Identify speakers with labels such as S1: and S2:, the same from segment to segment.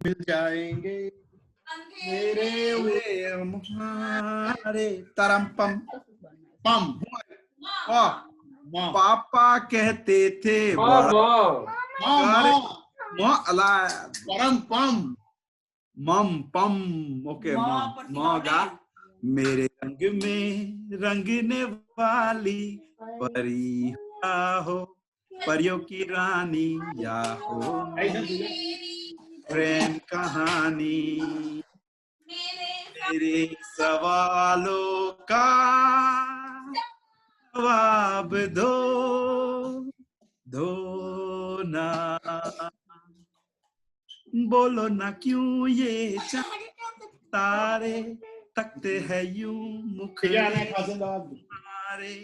S1: मिल जाएंगे मेरे हुए हमारे तरम पम पम पापा कहते थे परम पम मम पम ओके मगा मेरे रंग में रंगने वाली परी हो परियों की रानी या हो प्रेम कहानी मेरे सवालों का जवाब दो ना बोलो ना क्यों ये तारे तकते हैं यूं मुख हमारे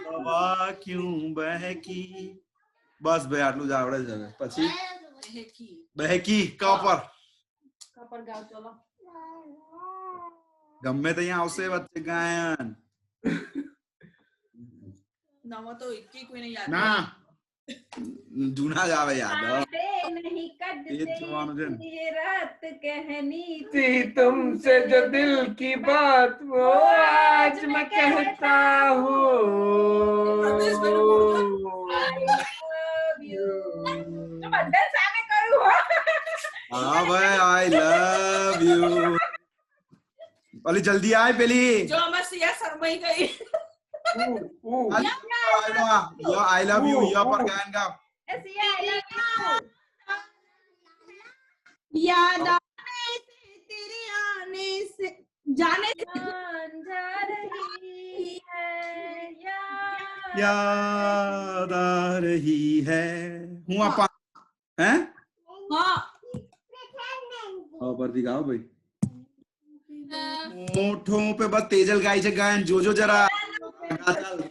S1: हवा क्यों बहकी बस भाई आटलू જ આવડે છે પછી બહેકી કપર ગાવ ચલો ગમે તે અહીંયા આવશે વચ્ચે ગાયન નામ તો એકી કોઈ નહીં યાદ ના જૂના જ આવે યાદ नहीं कदते रात कहनी थी तुमसे जो दिल की बात वो आज मैं कहता हूँ हाँ भाई आई लव यू पहले जल्दी आए पहली जो मैं सिया शर्माई गई आई लव यू या पर गान गा सिया आई लव यू याद आने से तेरे आने से जाने से जा रही है याद आ रही है हूँ आप हैं हाँ पर दिखाओ भाई होठों पे बस तेजल गाई से गायन जो जरा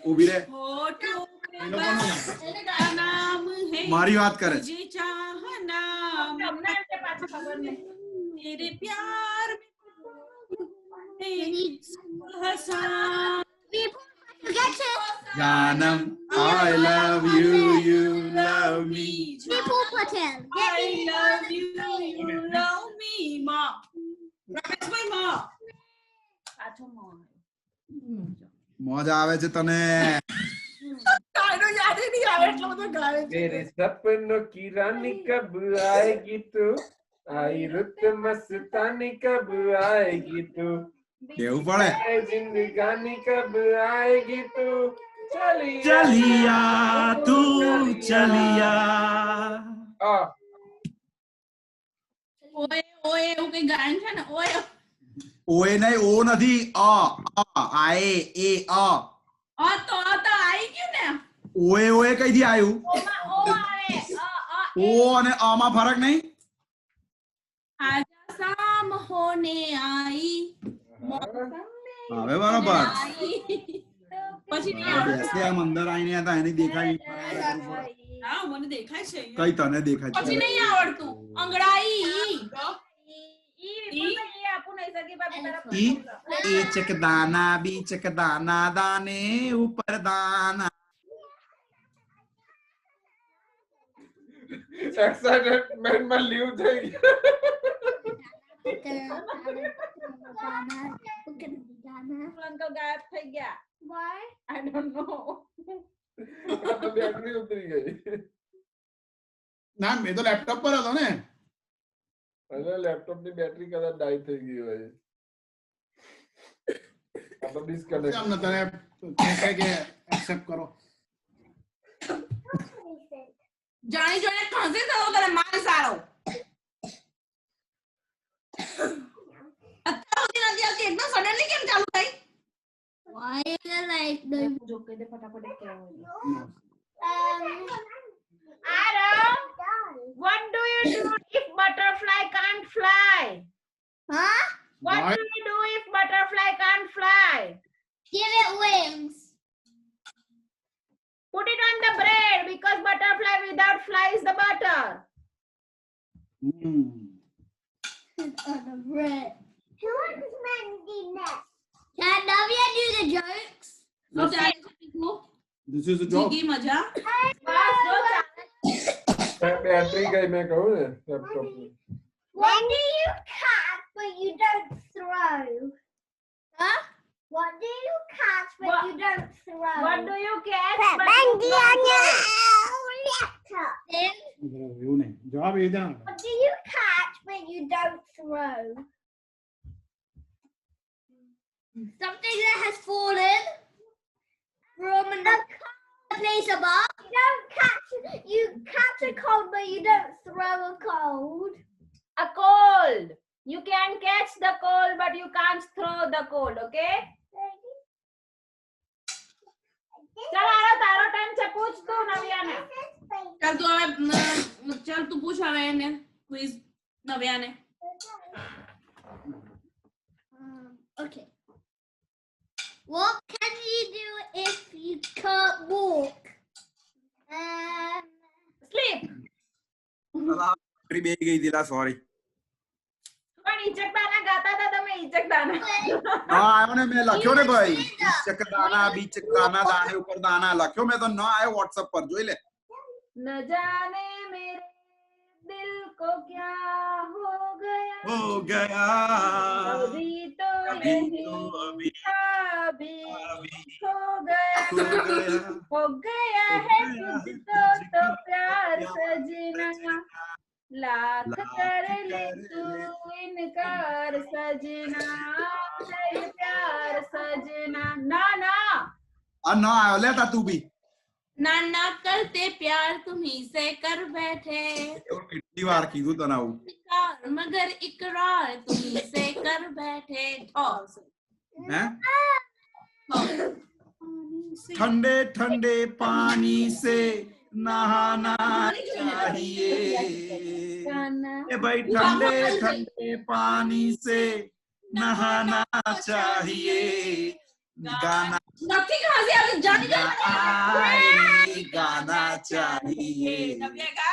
S1: उभी रे मारी बात करे तेरे प्यार जानम I love you you love me I love you you love me माँ રમેશ ભાઈ માँ પાછો માँ મજા આવે છે તને તારો યાદ નહીં આવે એટલો બધો ગાવે છે मेरे सपनों की रानी कब आएगी तू आई रुत मस्तानी कब आएगी तू केवू पड़े जिंदगानी कब आएगी तू चलिया तू चलिया ओए ओए એવું કઈ ગાયન છે ને ઓએ ઓએ નહીં ઓ નથી આએ એ તો આવી ગયું ને ઓએ ઓએ કઈથી આવ્યું ઓ આવે ઓ અને આમાં ફરક નહીં આજા શામ હોને आई હવે બરાબર પછી આમ અંદર આવીને હતા એને દેખાય હા મને દેખાય છે કઈ તને દેખાય છે પછી નહીં આવડતું અંગડાઈ ई चकदाना बी चकदाना दाने ऊपर दाना एक्साइटमेंट में लीव થઈ उनको गायब થઈ ગયા why I don't know तो बैटरी उतरी गई ना मैं तो लैपटॉप पर હતો ને अरे लैपटॉप ની બેટરી કદાચ ડાઈ થઈ ગઈ હોય अब डिस्कनेक्ट हम તને કહે કે એક્સેપ્ટ કરો જાણી જોઈને ખસે તો તને માર સારો અત્યારે સુધી નથી આવતી એકદમ સડનલી કેમ ચાલુ થઈ why like the જો કે દે ફટાફટ કે Adam, what do you do if butterfly can't fly? Huh? What do you do if butterfly can't fly? Give it wings. Put it on the bread because butterfly without fly is the butter. On the bread. Who is Mandy next? Can Navya do the jokes? Okay. This is a joke. Maja. Battery गई मैं कहूँ ना laptop में।
S2: What do you catch but you don't throw?
S3: Huh?
S2: What do you catch but
S3: What?
S2: you don't throw?
S3: What do you catch?
S2: Then
S3: But you
S4: એવું નહીં જવાબ એ દેવાનો
S2: what do you catch but you don't throw?
S3: something that has fallen from the place above.
S2: You catch a cold but you don't throw a cold.
S3: A cold. You can catch the cold, but you can't throw the cold. Okay? चल आरो तारो time છે પૂછ તું નવ્યાને
S5: ચાલ તું હવે ચાલ તું પૂછ હવે એને quiz નવ્યાને
S2: Okay. What can you do if you can't walk?
S3: sleep.
S6: બે ગઈ દીલા સોરી
S3: પણ ઈચકદાના ગાતા હતા તમે ઈચકદાના
S6: હા આયો ને મેં લખ્યો ને ભાઈ ચકદાના બીચકદાના દાને ઉપર દાના લખ્યો મેં તો ન આયો WhatsApp પર જોઈ લે
S3: न जाने मेरे दिल को क्या हो गया अभी तो यही था अभी हो गया है तुझको तो प्यार सजना लाख कर ले तू इनकार सजना है प्यार सजना ना ना
S6: આ ન આયો લેતા તું બી
S5: नाना करते प्यार तुम्ही से कर बैठे
S6: કેટલી વાર કીધું તને આવું
S5: इकरार मगर इकरार तुम्ही से कर बैठे
S6: હે ठंडे ठंडे पानी से नहाना चाहिए ए भाई ठंडे ठंडे पानी से नहाना चाहिए गाना
S5: नथी कहां से आ जानी
S6: गाना चाहिए
S5: नव्या का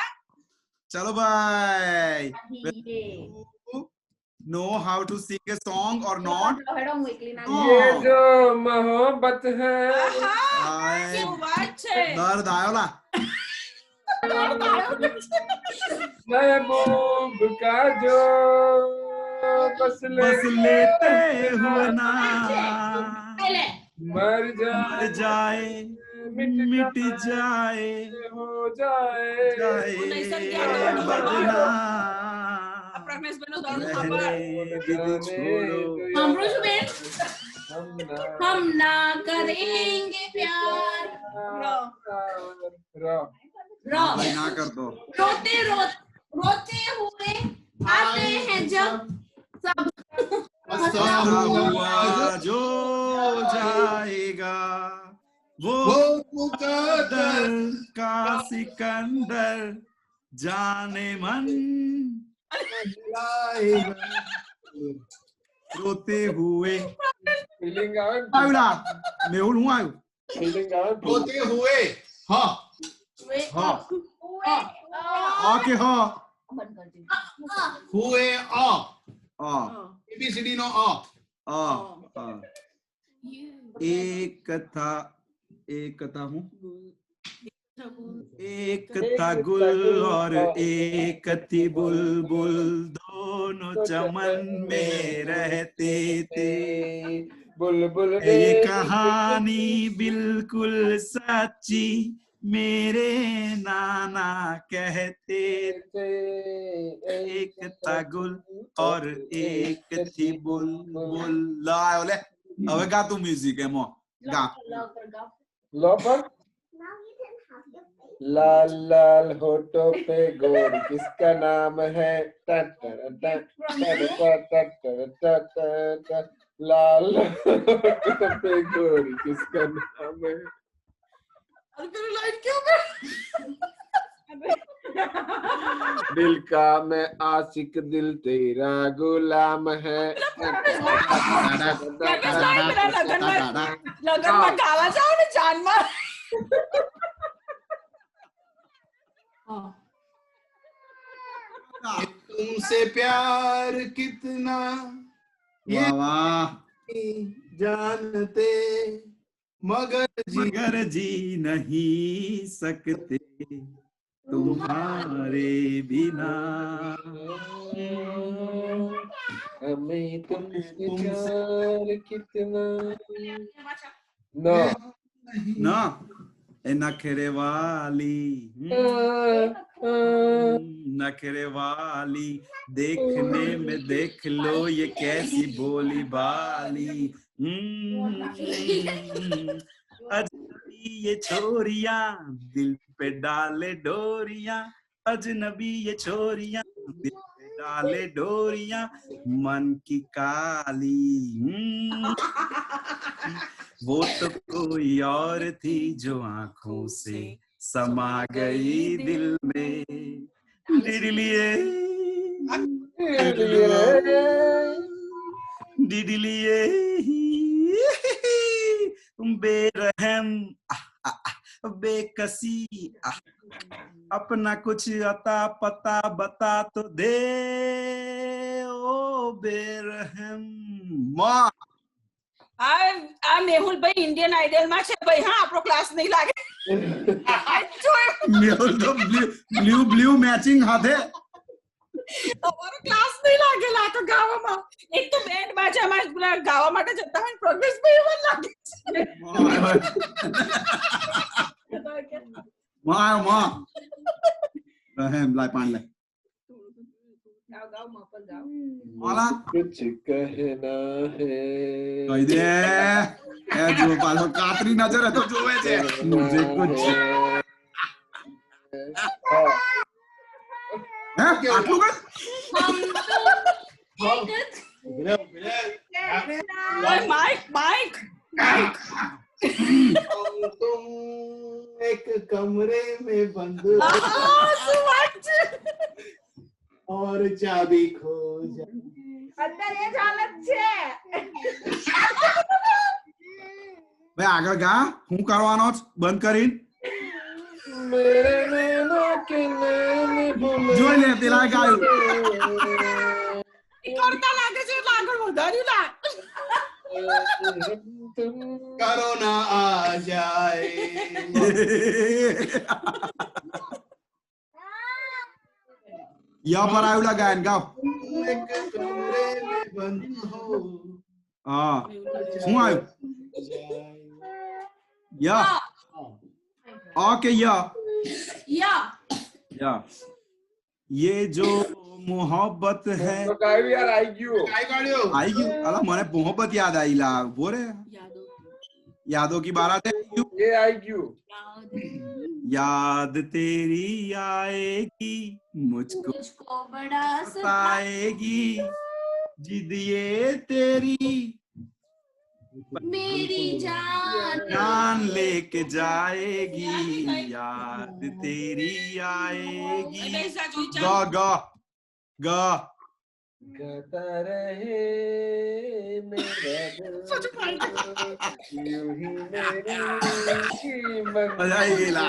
S6: चलो भाई know how to sing a song or not
S1: ये जो मोहब्बत है
S5: શું વાત છે
S6: दर्द आयो ला
S1: महबूब का जो बस
S6: लेते हुए ना
S5: पहले
S1: मर
S6: जाए मिट जाए
S1: हो जाए
S6: बदनाम
S5: પ્રમેશ બેનો દારૂ ખબર
S6: दीदी छोड़ो
S5: સાંભળો છો બેન
S1: हम
S5: हम ना करेंगे प्यार रो रो
S6: भाई ना कर दो
S5: रोते रोते हुए आते हैं जब सब
S6: हुआ जो जाएगा वो मुकद्दर का सिकंदर जाने मन रोते हुए
S1: फीलिंग आवे
S6: आयुला मेहुल हूँ आयु
S1: फीलिंग आवे
S4: રોતે હુએ હા
S6: हाँ आके हाँ
S4: હુએ અ
S6: आ
S4: એબીસીડી નો અ
S6: आ आ एक था हूँ एक था गुल और एक थी बुलबुल दोनों चमन में रहते थे
S1: बुलबुल
S6: ये कहानी बिल्कुल सच्ची मेरे नाना कहते थे एक था गुल और एक थी बुलबुल लाओ ले હવે गा तू म्यूजिक है मो गा
S1: लो पर लाल लाल होठों पे गोर किसका नाम है लाल होठों पे गोर किसका नाम है
S5: लाइट क्यों कर
S1: दिल का मैं आशिक दिल तेरा गुलाम है
S5: લગનમાં ગાવા જાવ ને જાનમાં
S4: तुमसे प्यार कितना ये
S6: वाह वाह
S4: जानते मगर जी
S6: मगर जी नहीं सकते तुम्हारे बिना
S1: हमें तुमसे प्यार कितना ना
S6: ना ए नखरे वाली नखरे वाली देखने में देख लो ये कैसी बोली बाली अजनबी ये छोरियां दिल पे डाले डोरियां अजनबी ये छोरियां दिल पे डाले डोरियां मन की काली वो तो कोई और थी जो आंखों से समा गई दिल में डिडलिए डिडलिए बेरहम बेकसी अपना कुछ अता पता बता तो दे ओ बेरहम माँ
S5: આ મેહુલ ભાઈ ઇન્ડિયન આઇડલ માં છે ભાઈ હા આપણો ક્લાસ નહીં લાગે
S6: મેહુલ તો બ્લુ મેચિંગ હાથે
S5: અમારો ક્લાસ નહીં લાગેલા તો ગાવામાં એક તો બેન્ડ બાજામાં ગાવા માટે જતા હોય પ્રોગ્રેસ ભાઈ એવા લાગે
S6: માં રહેમ લાય પાન લે
S5: ગાવ ગાવ મફત ગાવ
S6: માલા
S1: कुछ कहना है
S6: કહી દે એ જો પાછો કાતરી નજર તો જોવે છે મુજે કુછ હે આટલું કર
S5: ઓય માઈક માઈક
S4: तुम एक कमरे में बंद और चाबी खो जाए
S3: અંદર એ જ હાલત છે
S6: ભાઈ આગળ ગા હું કરવાનો બંધ કરીને
S1: मेरे नैना के नैन भूले
S6: જોઈ લે પેલા ગાયું
S5: કરતા લાગે છે એટલે આગળ વધાર્યું લા
S1: तुम
S4: कोरोना आ जाए
S6: યા પર આવેલા ગાયન ગાવ
S4: एक कमरे में बंद हो
S6: હા શું આવ્યું યા ओके या ये जो मोहब्बत है
S1: तो गायो यार आई गयो
S4: काय काढ्यो
S6: आई गई अला मने मोहब्बत याद आई ला बोरे यादों की बारात है
S1: ये आई गयो
S6: याद तेरी आएगी मुझको
S2: बड़ा
S6: सताएगी जिद ये तेरी
S2: मेरी
S6: जान लेके जाएगी याद तेरी आएगी गा गा गा
S1: गाता रहे मेरा दिल यूं ही मेरी
S6: मजा आई गेला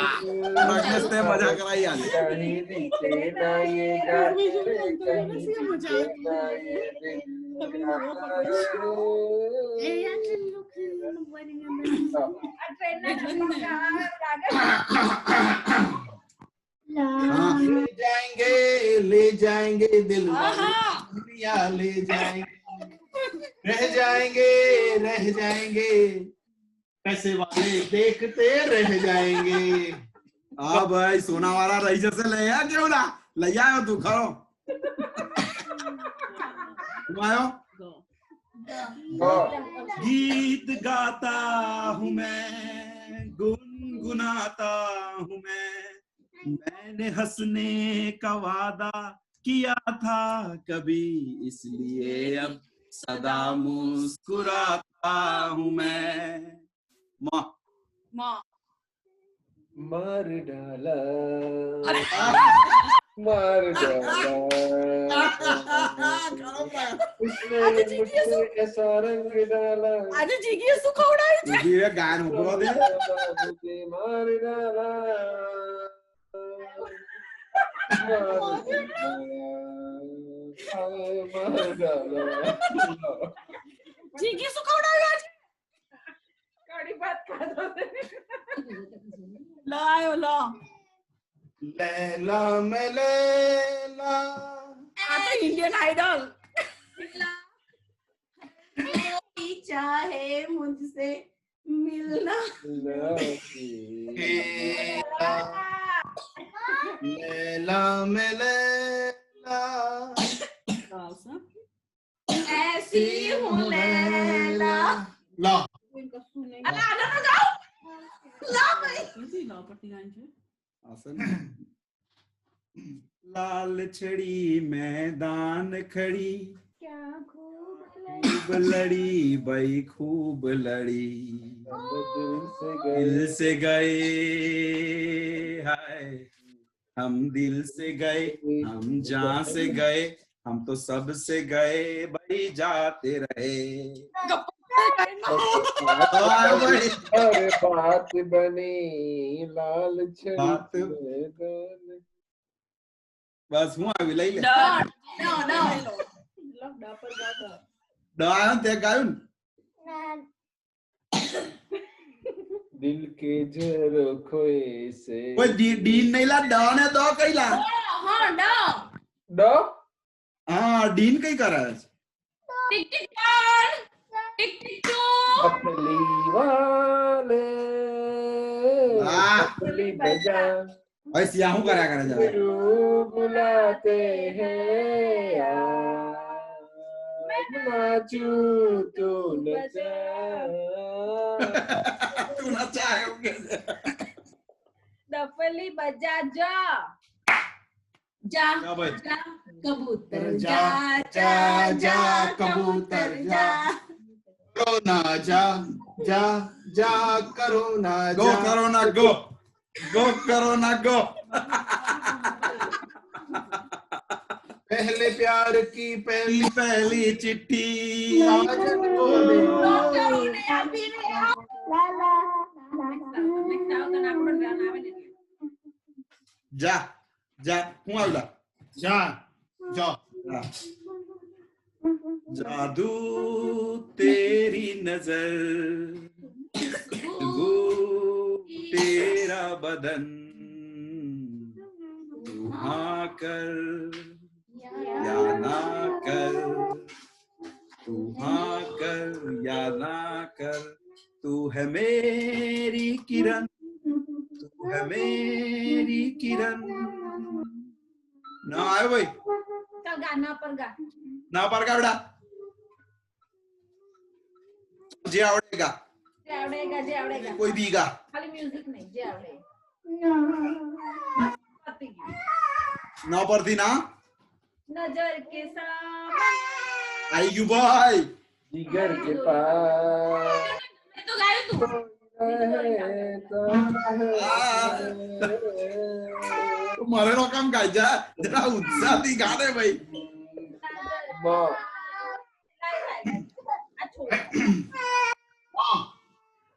S6: मगच ते मजा कराई आली
S1: कहीं दिखे ना ये गाते कहीं दिखे ना ये दिल गाता रहे
S3: આ ટ્રેન ના લાગે
S4: ले जाएंगे दिल दुनिया ले जाएंगे रह जाएंगे पैसे वाले देखते रह जाएंगे
S6: हाँ भाई सोना वाला रही जैसे ले आ क्यों ना ले आयो तू खड़ो तुम आयो गीत गाता हूँ मैं गुनगुनाता हूँ मैंने हंसने का वादा किया था कभी इसलिए अब सदा मुस्कुराता हूँ मैं माँ
S1: मार डाला मार डाला उसने मुझसे ऐसा रंग डाला
S5: આજે જીગીએ શું ખવડાવ્યું છે
S6: ये गान ऊपर दे
S1: मुझे मार डाला मार डाला
S5: જીગી શું ખવડાવ્યું આજે
S3: કડી ભાત ખાધો
S5: લાયો લો
S4: लैला मैं लैला
S5: आता इंडियन आइडल
S7: कोई चाहे मुझसे मिलना
S4: लैला मैं लैला
S7: ऐसी हूँ लैला
S4: ला
S6: लाल छड़ी मैदान खड़ी
S2: क्या खूब
S6: खूब लड़ी भाई खूब लड़ी दिल से गए हाय हम दिल से गए हम जहाँ से गए हम तो सब से गए भाई जाते रहे
S1: अरे बात बनी लाल
S6: बात बस हुआ अभी ले ले डायन ते गायन
S1: दिल के झरोखे से
S6: कोई डीन नहीं ला डॉन है दो कई ला
S7: हाँ डा
S1: डो
S6: हाँ डीन कई कर रहा है
S7: टिक tick one tick tick two
S1: पतली वाले पतली बजा
S6: ऐसे यहाँ करा करा जा
S1: बुलाते हैं नाचू तो नचा
S6: तू नचा है
S3: डफली बजा जा
S7: जा
S6: क्या भाई
S7: जा कबूतर
S4: जा जा जा कबूतर जा करो ना जा जा जा करो ना
S6: गो
S4: जा
S6: करो ना गो गो करो ना गो
S4: पहले प्यार की पहली
S6: पहली चिट्ठी
S4: साजन को दे
S6: जा जा हूँ आउला
S4: जा जा
S6: जादू तेरी नजर वो तेरा बदन तू हाँ कर या ना कर तू हाँ कर या ना कर तू है मेरी किरण तू है मेरी किरण ना आए भाई
S3: चल गाना पर गा
S6: ना पर का बेटा जे आवडेगा
S3: जे आवडेगा
S6: कोई भी गा
S3: खाली म्यूजिक नहीं जे आवडेगा
S6: ना पर थी ना
S3: नजर के सामने
S6: आई यू भाई
S1: जिगर के पास
S7: तो गायो तू
S6: तुम्हारे लोग काम गायजा जरा उत्साह दी गाने भाई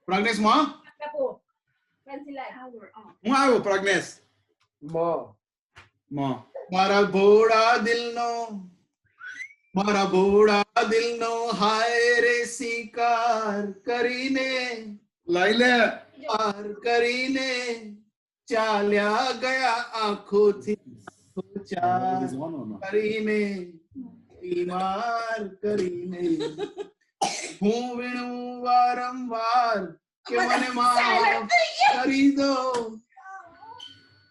S4: प्रज्ञेश माँ
S6: હું આવ્યો પ્રજ્ઞેશ
S4: મારા ભોળા દિલનો હાય રે શિકાર કરીને
S6: લઈ લે
S4: પાર કરીને ચાલ્યા ગયા આંખોથી કરીને બીમાર કરીને હું વીણું વારંવાર કે મને માફ કરી દો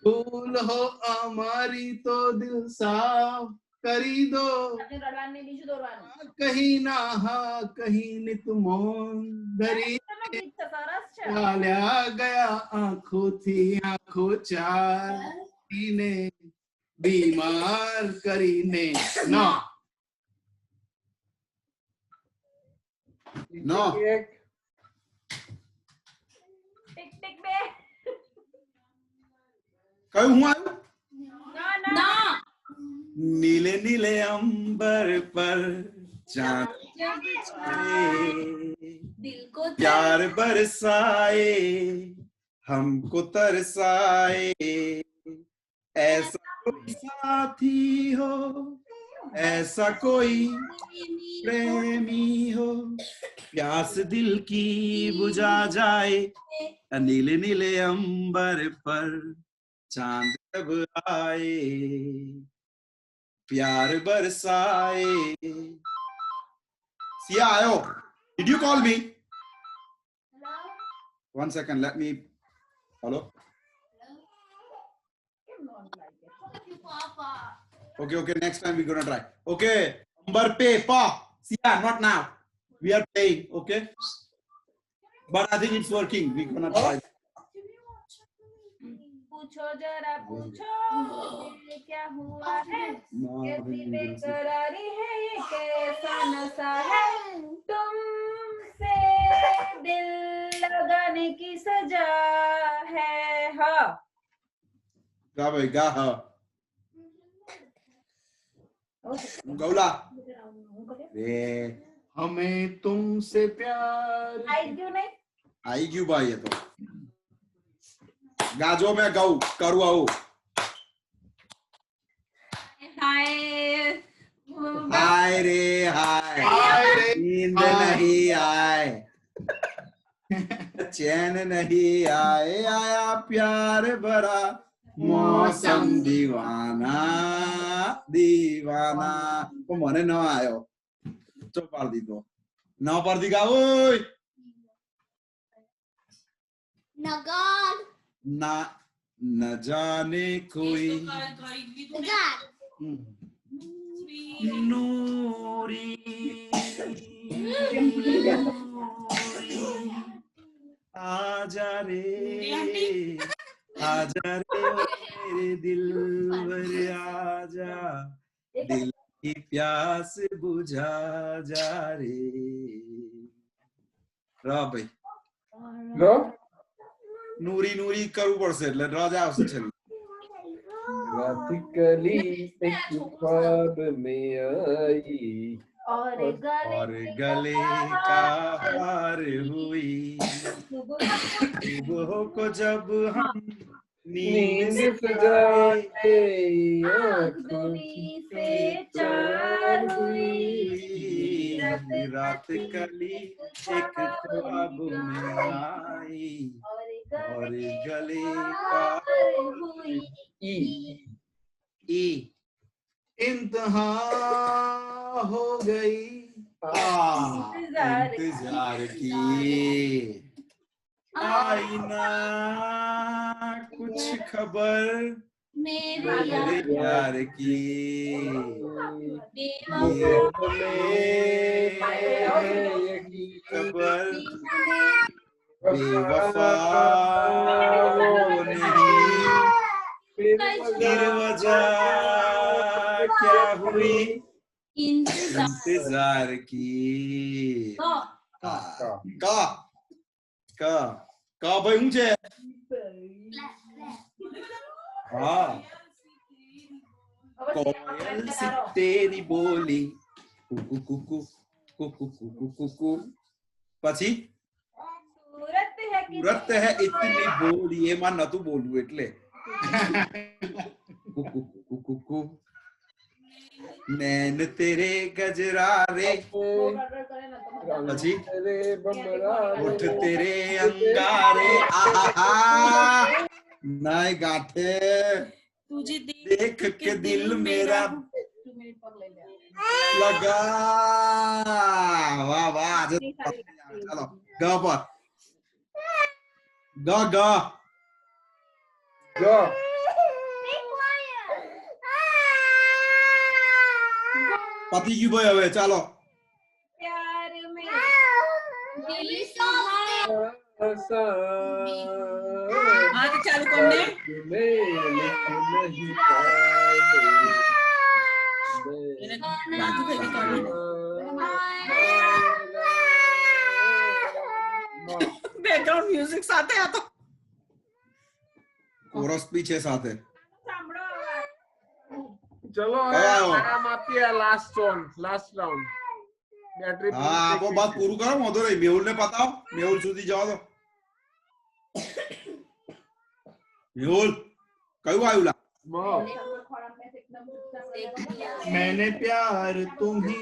S4: ભૂલ હો અમારી તો દિલ સાફ કરી દો કहीं ना हा कहीं नित मौन धरी चाल्या गया आंखों थी आंखों चारीने बीमार करीने ना
S6: નો
S3: टिक टिक बे
S6: કયું હું આવ્યું
S3: ना
S6: नीले नीले अंबर पर चांद
S7: दिल को
S6: प्यार बरसाए हमको तरसाए ऐसा कोई साथी हो ऐसा कोई प्रेमी हो प्यास दिल की बुझा जाए नीले नीले अंबर पर चांद जब आए प्यार बरसाए। सिया आयो, did you call me? One second, let me. Hello. Okay, next time we're gonna try. Okay, number pe pa. Siya, not now. We are playing, okay? But I think it's working. We're gonna try.
S3: पूछो जरा पूछो ये क्या हुआ है, कैसी बेकरारी है, ये कैसा नशा है, तुमसे दिल लगाने की सजा है। हाँ
S6: गा भाई गा। हाँ गौला रे
S4: हमें तुमसे प्यार।
S3: आई क्यों नहीं?
S6: आई क्यों भाई? ये तो गाजो में गाऊ करू आओ।
S7: हाय
S6: हाय रे हाय, नींद नहीं आए, चैन नहीं आए, आया प्यार भरा मौसम दीवाना दीवाना। तो मने न आयो तो पार दी तो न पार दी गाओ
S2: Nagad.
S6: ना न जाने कोई
S2: Nagad.
S6: नूरी आजा रे मेरे दिल भर आजा, दिल की प्यास बुझा जा रे। रा भाई
S1: रो
S6: नूरी नूरी करू पड़से એટલે રાજા આવશે છે।
S1: रात कली एक ख्वाब में आई
S3: और
S6: गले का हार हुई, सुबह को जब हम नींद सजाए
S3: आँखों से चार हुई,
S6: रात कली एक ख्वाब में आई और गले का
S3: हुई।
S6: ई इंतहा हो गई इंतजार की, आई ना कुछ खबर मेरे प्यार की, खबर बेवफा वो नहीं, फिर वजह क्या हुई इंतजार की। का भाई ऊंचे हाँ कोयल सी तेरी बोली कुकु कुकु कुकु कुकु कुकु પછી सूरत है इतनी बोली એ માં નતું બોલવું એટલે कुकु कुकु कुकु नैन तेरे गजरारे પછી उठ तेरे अंगारे आहा नाय गाठे
S5: तुझे
S6: देख के दिल मेरा लगा। वाह वाह चलो गा पर गा गा
S1: गा
S6: पति की भाई હવે ચાલો
S3: प्यार में
S5: आज चालू करने राजू भाई का बैकग्राउंड म्यूजिक साथे आता
S6: कोरस पीछे साथ है।
S1: चलो आराम आती है लास्ट राउंड बैटरी
S6: हाँ वो बात पूरी करो मोदो रे मेहुल ने बताओ मेहुल सुधी जाओ तो मेहुल कયું आयुला
S4: मैंने प्यार तुम्ही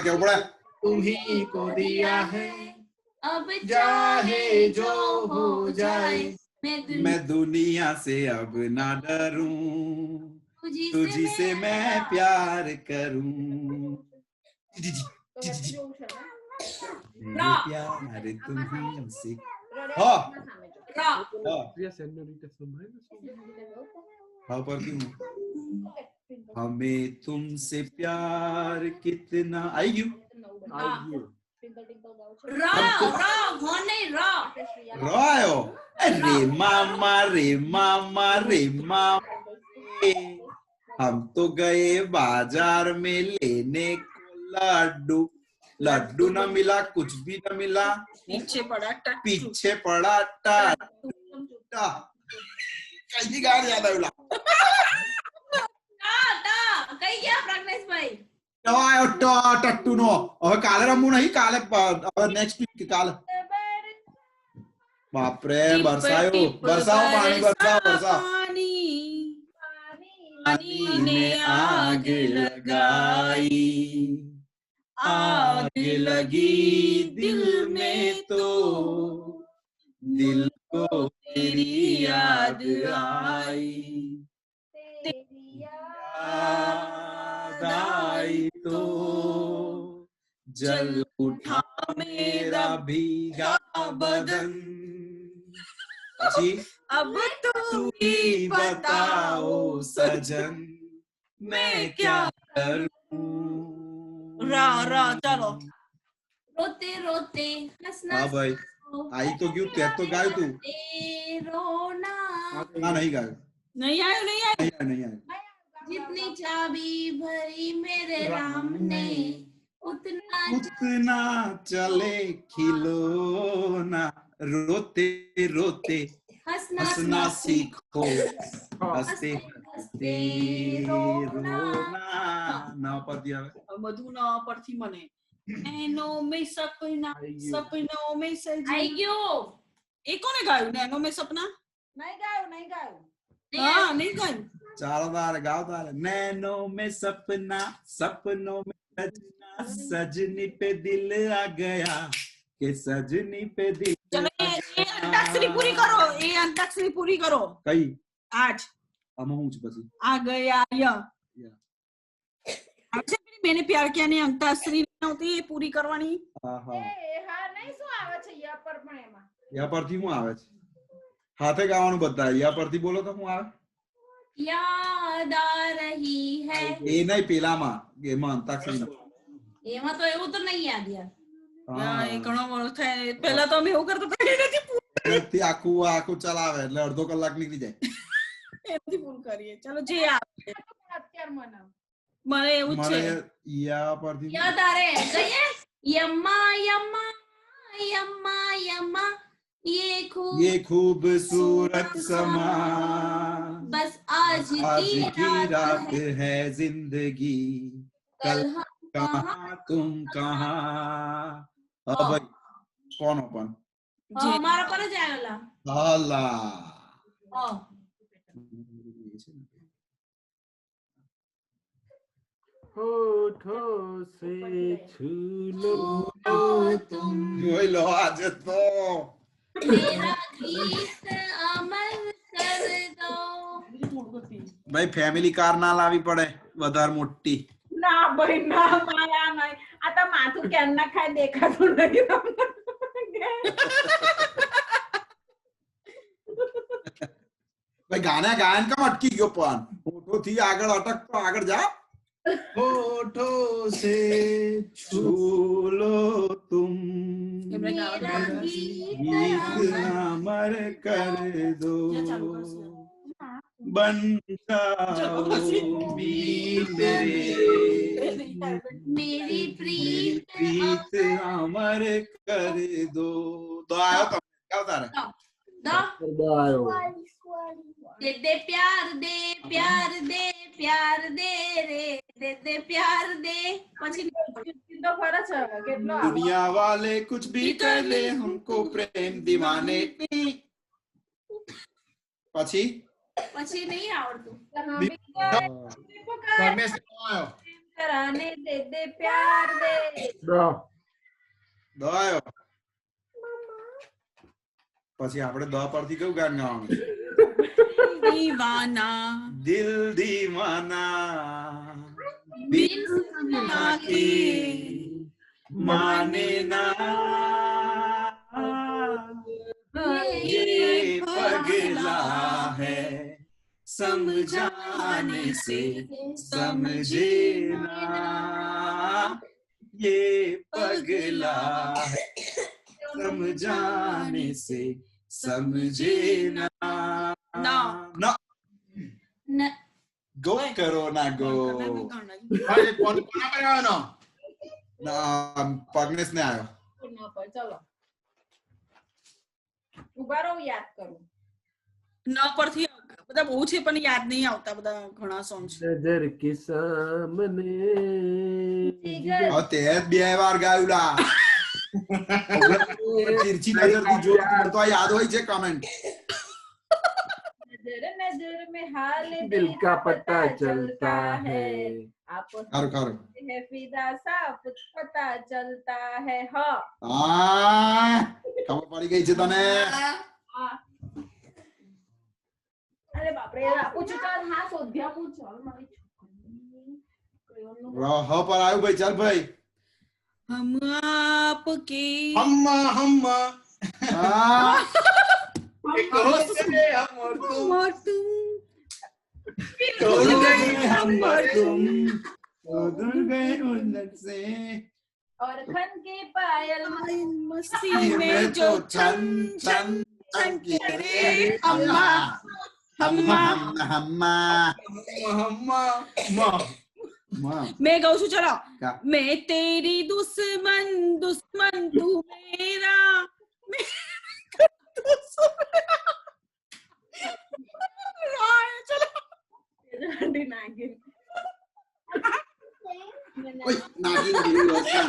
S6: क्यों पड़ा
S4: तुम्ही को दिया है,
S7: अब
S4: चाहे जो हो जाए
S6: मैं दुनिया से अब ना डरूं, तुझी से मैं प्यार करूं, मेरे प्यार तुमसे। हाँ हाँ पर क्यों? हमें तुमसे प्यार कितना आयु रॉयो रे मामा हम तो गए बाजार में लेने को लड्डू, लड्डू न मिला, कुछ भी न मिला, पीछे पड़ा टाटा। कैसी गाड़ी याद आया?
S3: કઈ ગયા પ્રજ્ઞેશભાઈ?
S6: ટટ્ટુ નો હવે કાલે રમવું નહીં, કાલે નેક્સ્ટ વીક કાલે. બાપરે બરસાયો, બરસાઓ પાણી, બરસાઓ पानी ने आग लगाई, आग लगी दिल में तो दिल को तेरी याद आई, याद आई तो जल उठा मेरा भीगा बदन। अब तू ही बताओ सजन मैं क्या करूं।
S5: रा चलो
S3: रोते रोते हंसना।
S6: हाँ भाई आई तो क्यों, तेरे तो गाय तू
S3: रोना।
S6: हाँ नहीं गाय,
S5: नहीं आया
S3: जितनी चाबी भरी मेरे राम ने
S6: उतना चले खिलौना, रोते रोते हंसना सीखो, हंसते हंसते रोना। ना पर दिया
S5: બધું ના પરથી મને એનો મે સપના સપનો મે સજી
S3: आई गयो।
S5: એ કોને ગાયું ને એનો મે સપના?
S3: नहीं गायो
S5: હા નહીં ગાયું।
S6: चारों बार गाओ तारे। नैनो में सपना, सपनों में सजना, सजनी पे दिल आ गया कि सजनी पे दिल।
S5: ચલો એ અંતાક્ષરી પૂરી કરો, એ અંતાક્ષરી પૂરી કરો
S6: કઈ
S5: આજ
S6: આમાં હું છે પછી
S5: આ ગયા આજે પેલી મેને પ્યાર કિયા ની અંતાક્ષરી નહોતી એ પૂરી કરવાની।
S6: હા હા
S3: હા નહીં શું આવે છે યા પર પણ એમાં
S6: યા પરથી હું આવે છે? હાથે ગાવાનું બધા યા પરથી બોલો તો હું આવે?
S3: याद आ रही है।
S6: એ નહીં પેલામાં એમાં અંતાક્ષરી
S3: એમાં તો એવું તો નહીં યાદ યાર।
S5: એ ઘણો વર્ષ થાય પહેલા તો અમે એવું કરતા હતા એ નથી
S6: થી આખું આખું ચલાવે એટલે અડધો કલાક નીકળી જાય।
S5: એથી પૂરું કરીએ। ચલો જે આવે
S3: અત્યાર મને
S5: એવું જ છે।
S6: યા પરથી
S3: याद आ रहे हैं कहिए यम्मा यम्मा यम्मा यम्मा ये
S6: खूबसूरत समा
S3: बस आज
S6: की रात है जिंदगी, कल कहाँ तुम कहाँ। अब भाई कौन ओपन?
S3: हमारा पर जाएगा
S6: अल्लाह
S1: होठों से छू लो
S6: तुम। वही लो आज तो
S3: मेरा गीत अमर कर दो।
S6: भाई फैमिली कार ना लावी पड़े વધારે મોટી।
S5: ના ભાઈ ના માયા નહીં આ તો માથું કેમ ના ખાય દેખાતું નહીં તમને।
S6: भाई गाना गायन का अटकी गयो पण फोटो थी આગળ અટક તો આગળ જા। होठों से छू लो तुम,
S3: मेरा गीत
S6: अमर कर दो, बन जाओ
S3: मेरी प्रीत
S6: अमर कर दो। तो आयो तो क्या बता रहे?
S3: दे दे प्यार दे प्यार दे प्यार दे रे दे दे प्यार दे। પછી તો ફરક છે કેટલો
S6: दुनिया वाले कुछ भी कर ले हमको प्रेम दीवाने। પછી
S3: नहीं आवड़તું कराने दे दे प्यार दे।
S6: દો આયો પછી આપણે દ પરથી કયું ગાન ગાવાનું છે?
S5: દીવાના
S6: દિલ દીવાના
S3: દિલ
S6: की माने ना ये पगला है समझाने से समझे ना ये पगला है समझाने से समझे ना ना गो करो ना गो
S4: ભાઈ કોણ કોના પર આવવાનો
S6: ना पगनेस ने आयो
S3: ચલો ઉભા રહો યાદ કરું
S5: ન પરથી બધા બહુ છે પણ યાદ નહીં આવતા બધા ઘણા સોંગ છે
S1: नजर के सामने
S6: और तेज બે વાર ગાયુલા तिरछी नजर थी जो तो याद होई छे कमेंट
S3: नजर नजर में हाल
S1: दिल का पता चलता है
S3: आप
S6: करो करो
S3: है फिदा साफ पता चलता है हाँ
S6: खबर पड़ी गई छे तने
S3: अरे बाप रे पूछो चल हाँ सोध्या पूछ चल मारी छोकरी
S6: रह पर आयो भाई चल भाई
S5: हम आपके
S4: હમ્મા હમ્મા
S6: हाँ
S4: એક હોશ છે હમ और तुम
S5: और तुम
S6: उड़ गए हम और तुम उड़ गए उलट से
S3: और खन के पायल
S5: मस्ती में जो छन छन छन के रे अम्मा अम्मा
S6: हम्मा
S4: હમ્મા
S6: मां
S5: मैं गाऊं છું ચલો
S6: क्या?
S5: मैं तेरी दुश्मन दुश्मन तू मेरा चलो
S3: रंडी नागिन
S6: ओए नागिन गिरी होता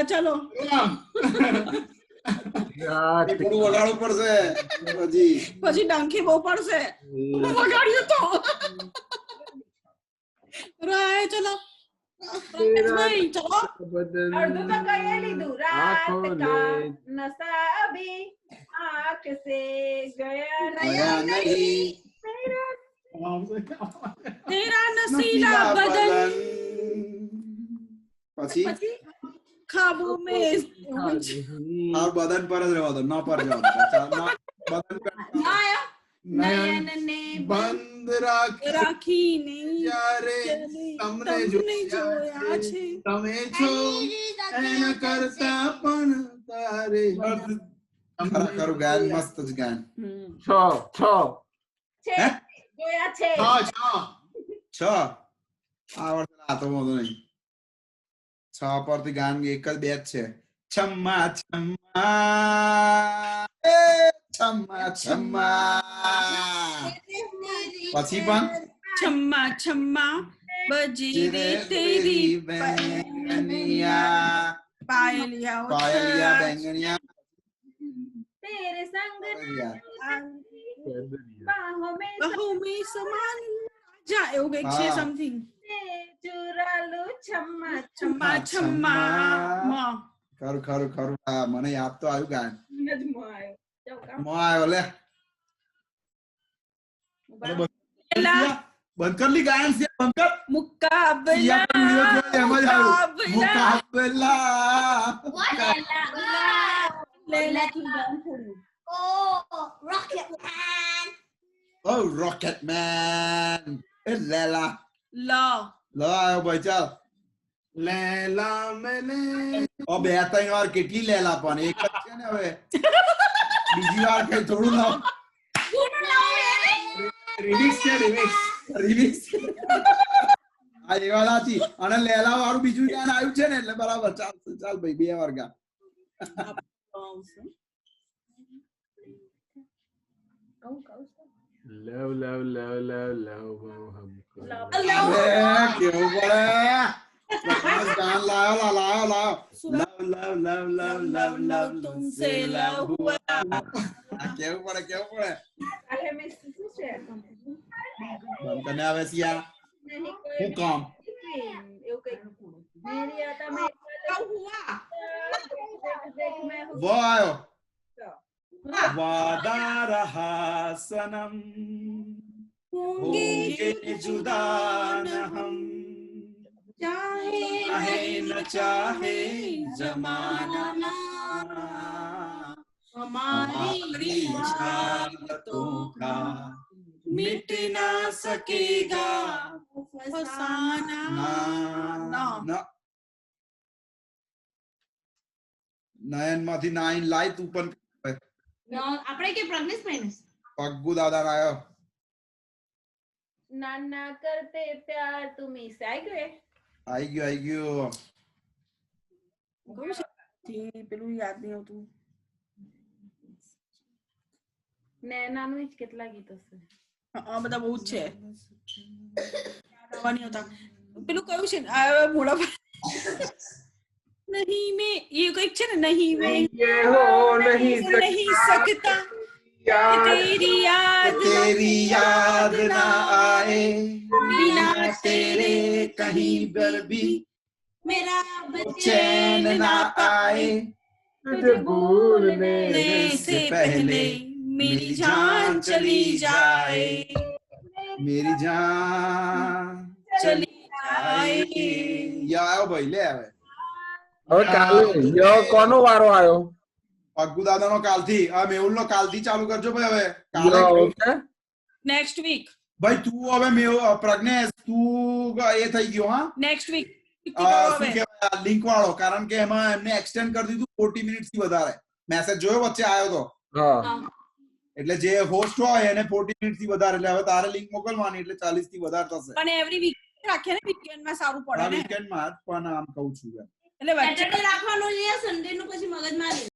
S5: चलो
S1: रात
S6: ये पूરું વગાડવું પડશે પછી
S5: પછી ડંખી બહુ પડશે વગાડ્યું તો રાય ચલો ભાઈ ચલો
S1: बदन
S3: अर्धो तो कहे लीधु रात
S1: आँखों
S3: का
S1: ने
S3: नशा अभी आँख से गया
S6: गया नहीं
S5: तेरा नसीला बदन
S6: પછી
S5: ख्वाबों में
S6: और बदन पर જ રહેવા દો ન પર જાવ बदन पर
S3: आया नयन ने
S4: બંધ રાખ
S5: राखी नहीं
S4: યારે તમને
S5: જોયા છે
S4: તમે છો એના કરતા પણ તારે
S6: ખરું ગાયન મસ્ત જ ગાયન
S1: छ छ
S3: छे
S6: હે?
S3: જોયા છે
S4: છ છ
S6: છ આ વર્ષે આ તો વાંધો નહીં છ પરથી ગાન એક જ બે જ છે છમ્મા છમ્મા એ છમ્મા છમ્મા પછી પણ
S5: छम्मा छम्मा बजी रे तेरी
S6: બેંગનિયા
S5: पायलिया
S6: પાયલિયા બેંગનિયા
S3: तेरे संग
S6: પાયલિયા.
S3: बाहों में
S5: बाहों में समान जा એવું કંઈક છે
S6: હા.
S5: સમથિંગ
S3: से चुरा लूं छम्मा
S5: छम्मा छम्मा માં
S6: ખરું ખરું ખરું હા મને યાદ તો આવ્યું ગાયન
S3: નજમો આયો જાવ કામ
S6: મો આવ્યો લે
S3: ઉભા
S5: પેલા
S6: બંધ કર લી ગાયન છે બંધ કર
S5: મુકાબલા
S6: યા પણ વિડિયો જોઈ એમ જ આવ્યું
S5: મુકાબલા
S6: મુકાબલા
S5: લેલા કી ગાન થોડું
S2: Oh, Rocket Man.
S6: ઓ રોકેટ મેન એ લેલા
S5: લા
S6: લો આવ્યો ભાઈ ચાલ
S4: લેલા મેને
S6: ઓ બે ત્રણ વાર કેટલી લેલા પણ એક જ છે ને હવે બીજી વાર કઈ થોડું ના
S4: રિમિક્સ છે રિમિક્સ
S6: રિમિક્સ આ એ વાળા હતી અને લેલા વાળું બીજું ગાન આવ્યું છે ને એટલે બરાબર ચાલ ચાલ ભાઈ બે વાર ગા
S1: love love love love love हमको
S6: અરે કેવું પડે પ્રકાશ ગાન લાયો લાયો લાયો લવ લવ લવ લવ લવ લવ
S5: तुमसे लव हुआ
S6: કેવું પડે
S3: કાલે મેં શું છે
S6: બંધ કરીને આવે છે યાર
S3: નહીં
S6: હું કામ
S3: એવું કઈ મેરી આતા મેં
S5: लव हुआ
S6: વ આયો વાદા રહા સનમ होंगे जुदा न हम चाहे न चाहे जमाना हमारी चाहतों का मिट ना सकेगा फसाना નયન માંથી 9 લાઈ તું પણ
S3: આપણે કે પ્રજ્ઞેશ ભાઈ ને
S6: પગ્ગુ દાદા આયો
S2: नाना करते प्यार तुम्ही से आई
S6: ગયો
S5: પેલું યાદ નહીં આવતું
S2: નૈનાનું જ કેટલા ગીતો છે
S5: બધા બહુ જ છે આવવાની હતા પેલું કયું છે મોડા નહીં મેં એ કઈક છે ને નહીં મેં
S1: હો નહીં
S5: सकता तेरी याद
S6: ना आए बिना तेरे कहीं पर भी
S5: मेरा
S6: चैन ना आए
S1: तुझे भूलने
S5: से पहले मेरी जान चली जाए
S6: मेरी जान
S5: चली जाए
S6: યા ભાઈ લે આવે
S1: હવે કાલે યો કોનો વારો આવ્યો
S6: પગ્ગુ દાદાનો કાલથી આ મેહુલનો કાલથી ચાલુ કરજો ભાઈ હવે
S1: યો
S6: કાલે
S1: ઓકે
S5: નેક્સ્ટ વીક
S6: ભાઈ તું હવે પ્રજ્ઞેશ તું એ થઈ ગયો હા
S5: નેક્સ્ટ વીક
S6: શું કહેવાય લિંક વાળો કારણ કે એમાં એમને એક્સટેન્ડ કરી દીધું 40 મિનિટ થી વધારે મેસેજ જોયો વચ્ચે આવ્યો તો
S1: હા
S6: એટલે જે હોસ્ટ હોય એને 40 મિનિટ થી વધારે એટલે હવે તારે લિંક મોકલવાની એટલે 40 થી વધારે થશે
S5: પણ એવરી વીક રાખે ને વીકેન્ડ માં સારું પડે ને
S6: વીકેન્ડ માં પણ આમ કહું છું
S5: એટલે વચ્ચે
S3: સેટરડે રાખવાનું છે સન્ડે નું પછી મગજ મારી